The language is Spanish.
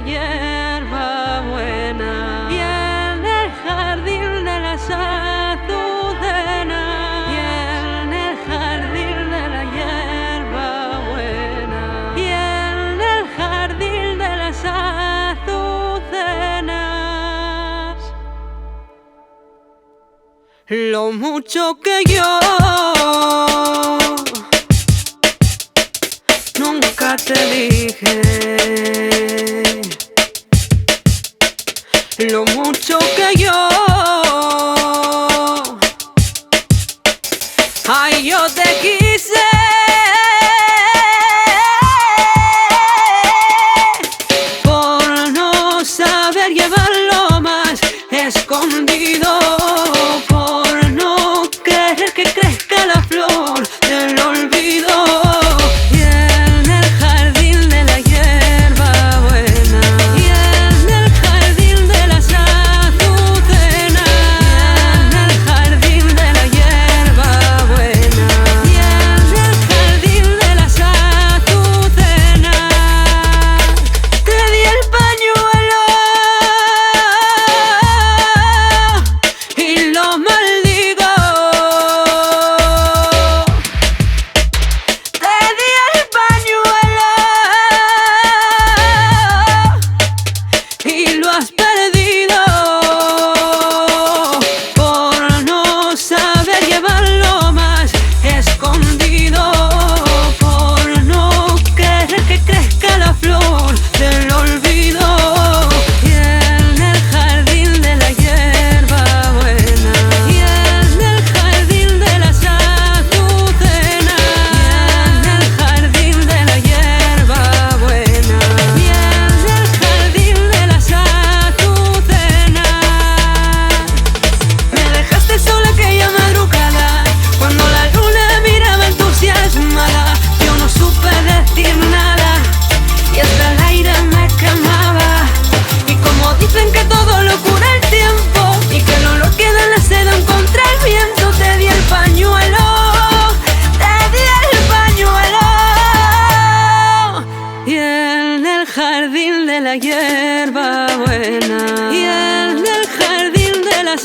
hierba buena, y en el jardín de las azucenas, y en el jardín de la hierba buena, y en el jardín de las azucenas. Lo mucho que yo nunca te dije, lo mucho que yo, ay, yo te quise, por no saber llevarlo más escondido, por no querer que crezca la flor del olvido. Jardín de la hierba buena, y en el jardín de las